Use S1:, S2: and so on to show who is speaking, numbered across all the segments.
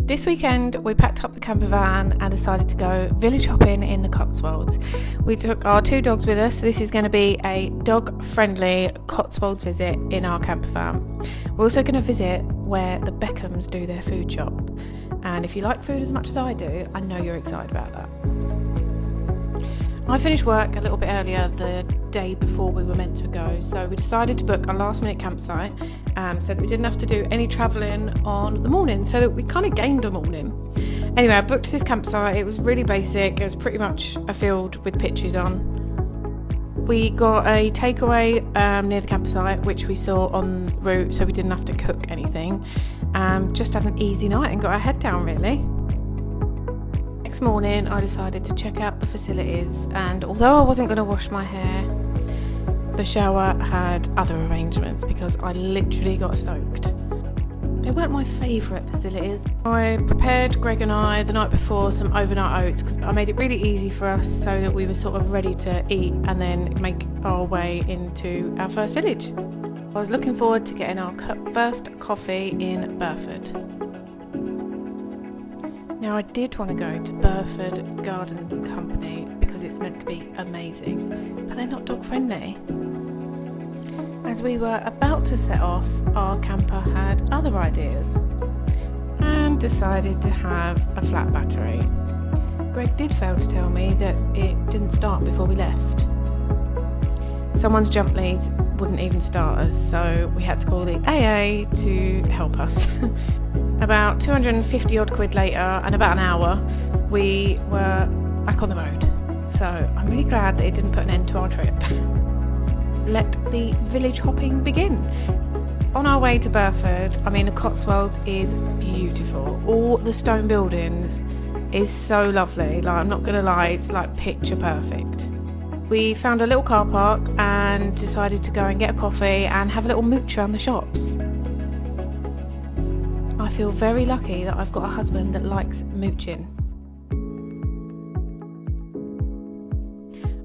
S1: This weekend we packed up the camper van and decided to go village hopping in the Cotswolds. We took our 2 dogs with us, so this is going to be a dog-friendly Cotswolds visit in our camper van. We're also going to visit where the Beckhams do their food shop, and if you like food as much as I do, I know you're excited about that. I finished work a little bit earlier the day before we were meant to go, so we decided to book a last minute campsite so that we didn't have to do any travelling on the morning, so that we kind of gained a morning. Anyway, I booked this campsite. It was really basic. It was pretty much a field with pitches on. We got a takeaway near the campsite, which we saw en route, so we didn't have to cook anything. Just had an easy night and got our head down really. Next morning I decided to check out the facilities, and although I wasn't going to wash my hair, the shower had other arrangements because I literally got soaked. They weren't my favourite facilities. I prepared Greg and I the night before some overnight oats because I made it really easy for us so that we were sort of ready to eat and then make our way into our first village. I was looking forward to getting our first coffee in Burford. Now I did want to go to Burford Garden Company because it's meant to be amazing, but they're not dog friendly. As we were about to set off, our camper had other ideas and decided to have a flat battery. Greg did fail to tell me that it didn't start before we left. Someone's jump leads wouldn't even start us, so we had to call the AA to help us. About 250 odd quid later and about an hour, we were back on the road. So I'm really glad that it didn't put an end to our trip. Let the village hopping begin. On our way to Burford, the Cotswolds is beautiful. All the stone buildings is so lovely. I'm not going to lie, it's like picture perfect. We found a little car park and decided to go and get a coffee and have a little mooch around the shops. I feel very lucky that I've got a husband that likes mooching.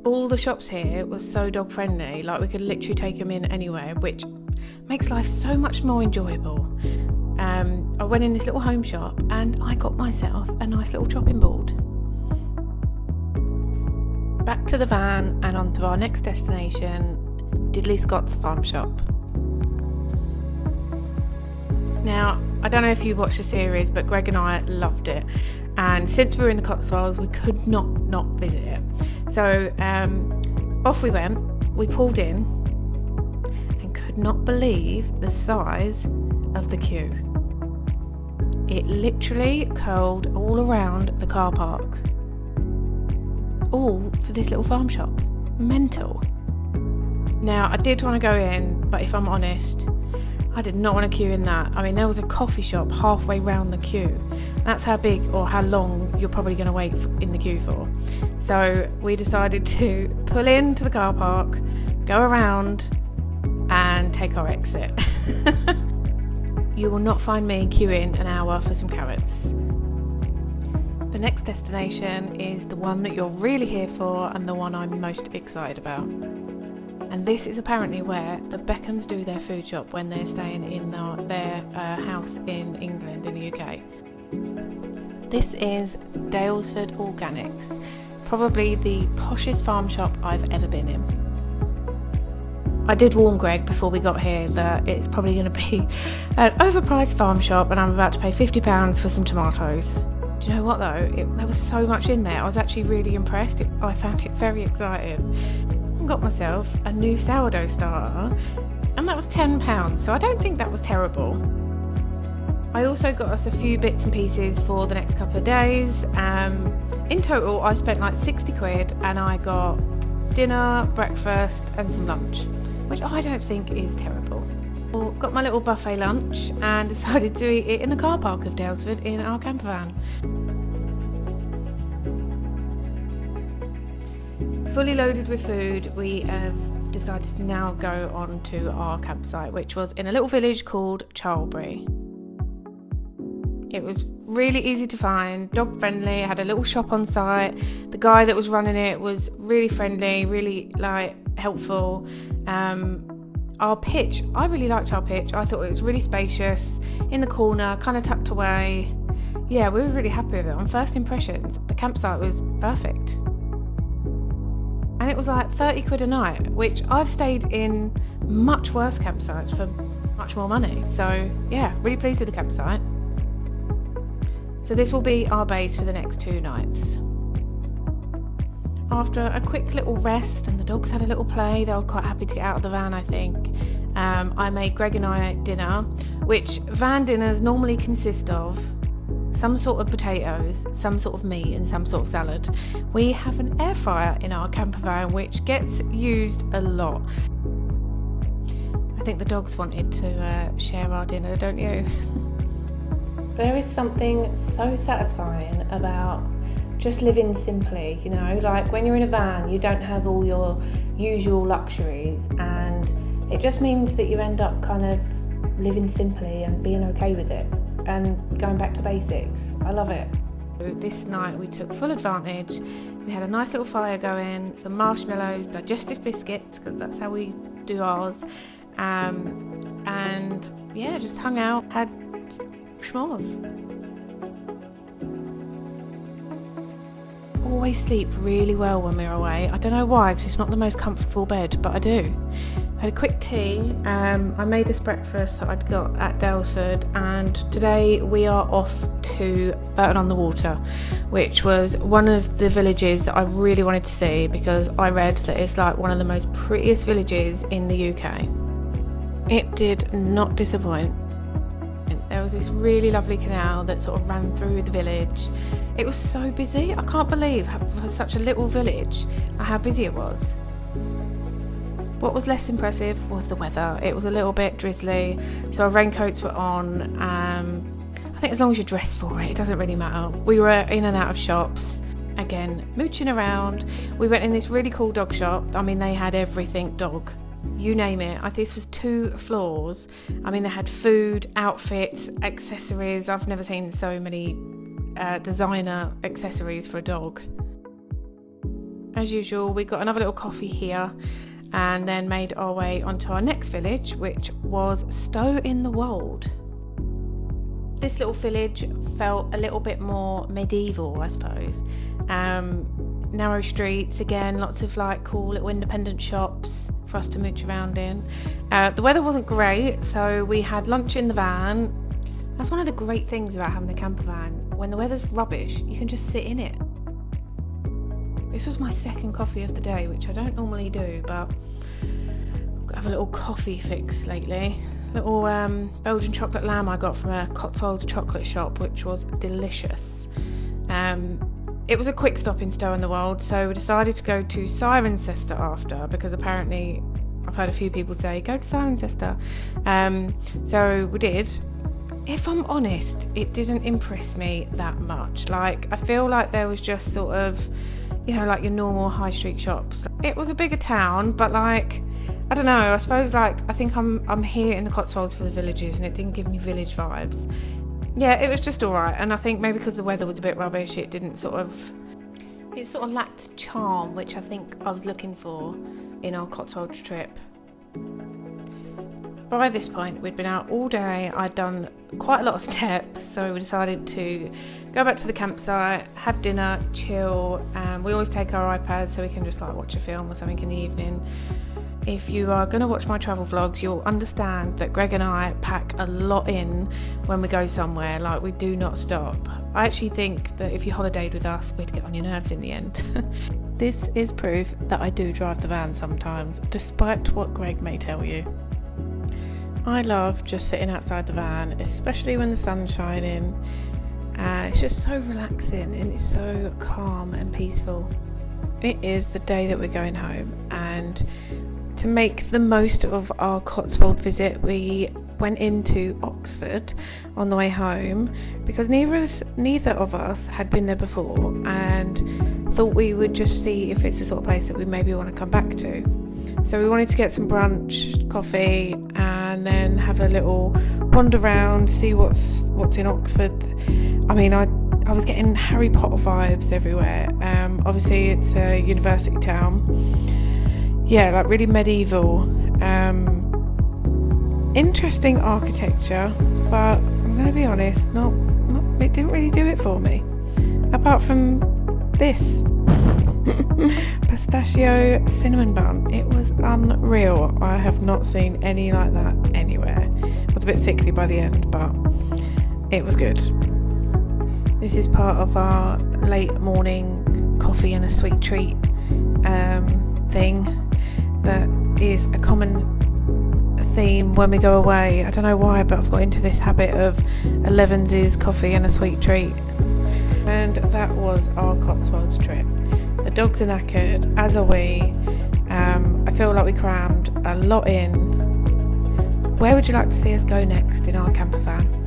S1: All the shops here were so dog friendly, we could literally take them in anywhere, which makes life so much more enjoyable. I went in this little home shop and I got myself a nice little chopping board. Back to the van and on to our next destination, Diddley Scott's farm shop. Now, I don't know if you watched the series, but Greg and I loved it, and since we were in the Cotswolds we could not visit it. So off we went. We pulled in and could not believe the size of the queue. It literally curled all around the car park, all for this little farm shop. Mental. Now I did want to go in, but if I'm honest, I did not want to queue in that. There was a coffee shop halfway round the queue. That's how big or how long you're probably going to wait in the queue for. So we decided to pull into the car park, go around and take our exit. You will not find me queuing an hour for some carrots. The next destination is the one that you're really here for and the one I'm most excited about. And this is apparently where the Beckhams do their food shop when they're staying in their house in England, in the UK. This is Daylesford Organics, probably the poshest farm shop I've ever been in. I did warn Greg before we got here that it's probably going to be an overpriced farm shop and I'm about to pay £50 for some tomatoes. Do you know what though? There was so much in there. I was actually really impressed. I found it very exciting. Got myself a new sourdough starter and that was £10, so I don't think that was terrible. I also got us a few bits and pieces for the next couple of days. In total I spent like 60 quid and I got dinner, breakfast and some lunch, which I don't think is terrible. Got my little buffet lunch and decided to eat it in the car park of Daylesford in our camper van. Fully loaded with food, we have decided to now go on to our campsite, which was in a little village called Charlbury. It was really easy to find, dog friendly, had a little shop on site. The guy that was running it was really friendly, really helpful. Our pitch, I really liked our pitch. I thought it was really spacious, in the corner, kind of tucked away. yeah, we were really happy with it. On first impressions, the campsite was perfect. And it was like 30 quid a night, which I've stayed in much worse campsites for much more money. So yeah, really pleased with the campsite. So this will be our base for the next 2 nights. After a quick little rest and the dogs had a little play, they were quite happy to get out of the van, I think. I made Greg and I dinner, which van dinners normally consist of some sort of potatoes, some sort of meat and some sort of salad. We have an air fryer in our camper van which gets used a lot. I think the dogs wanted to share our dinner, don't you? There is something so satisfying about just living simply, you know, like when you're in a van you don't have all your usual luxuries, and it just means that you end up kind of living simply and being okay with it and going back to basics. I love it. This night we took full advantage. We had a nice little fire going, some marshmallows, digestive biscuits, because that's how we do ours, and yeah, just hung out, had schmoz. Always sleep really well when we're away. I don't know why, because it's not the most comfortable bed, but I do. I had a quick tea. I made this breakfast that I'd got at Dalesford, and today we are off to Burton-on-the-Water, which was one of the villages that I really wanted to see, because I read that it's like one of the most prettiest villages in the UK. It did not disappoint. There was this really lovely canal that sort of ran through the village. It was so busy. I can't believe for such a little village how busy it was. What was less impressive was the weather. It was a little bit drizzly, so our raincoats were on. I think as long as you're dressed for it, it doesn't really matter. We were in and out of shops, again, mooching around. We went in this really cool dog shop. I mean, they had everything dog. You name it. This was 2 floors. I mean, they had food, outfits, accessories. I've never seen so many designer accessories for a dog. As usual, we got another little coffee here and then made our way onto our next village, which was Stow-in-the-Wold. This little village felt a little bit more medieval, I suppose. Narrow streets, again, lots of like cool little independent shops for us to mooch around in. The weather wasn't great, so we had lunch in the van. That's one of the great things about having a camper van. When the weather's rubbish, you can just sit in it. This was my second coffee of the day, which I don't normally do, but I've got to have a little coffee fix lately. Little Belgian chocolate lamb I got from a Cotswolds chocolate shop, which was delicious. It was a quick stop in Stow-in-the-Wold, so we decided to go to Cirencester after, because apparently I've heard a few people say go to Cirencester. So we did. If I'm honest, it didn't impress me that much. Like, I feel like there was just sort of, you know, like your normal high street shops. It was a bigger town, but like, I don't know, I suppose like I think I'm here in the Cotswolds for the villages, and it didn't give me village vibes. Yeah, it was just alright, and I think maybe because the weather was a bit rubbish, it sort of lacked charm, which I think I was looking for in our Cotswolds trip. By this point, we'd been out all day. I'd done quite a lot of steps, so we decided to go back to the campsite, have dinner, chill. We always take our iPads so we can just like watch a film or something in the evening. If you are going to watch my travel vlogs, you'll understand that Greg and I pack a lot in when we go somewhere. Like, we do not stop. I actually think that if you holidayed with us, we'd get on your nerves in the end. This is proof that I do drive the van sometimes, despite what Greg may tell you. I love just sitting outside the van, especially when the sun's shining. It's just so relaxing and it's so calm and peaceful. It is the day that we're going home, and to make the most of our Cotswold visit, we went into Oxford on the way home, because neither of us had been there before, and thought we would just see if it's the sort of place that we maybe want to come back to. So we wanted to get some brunch, coffee, and then have a little wander around, see what's in Oxford. I mean, I was getting Harry Potter vibes everywhere. Obviously it's a university town. Yeah, like really medieval. Interesting architecture, but I'm going to be honest, it didn't really do it for me. Apart from this pistachio cinnamon bun. It was unreal. I have not seen any like that anywhere. It was a bit sickly by the end, but it was good. This is part of our late morning coffee and a sweet treat thing that is a common theme when we go away. I don't know why, but I've got into this habit of 11's coffee and a sweet treat. And that was our Cotswolds trip. The dogs are knackered, as are we. I feel like we crammed a lot in. Where would you like to see us go next in our camper van?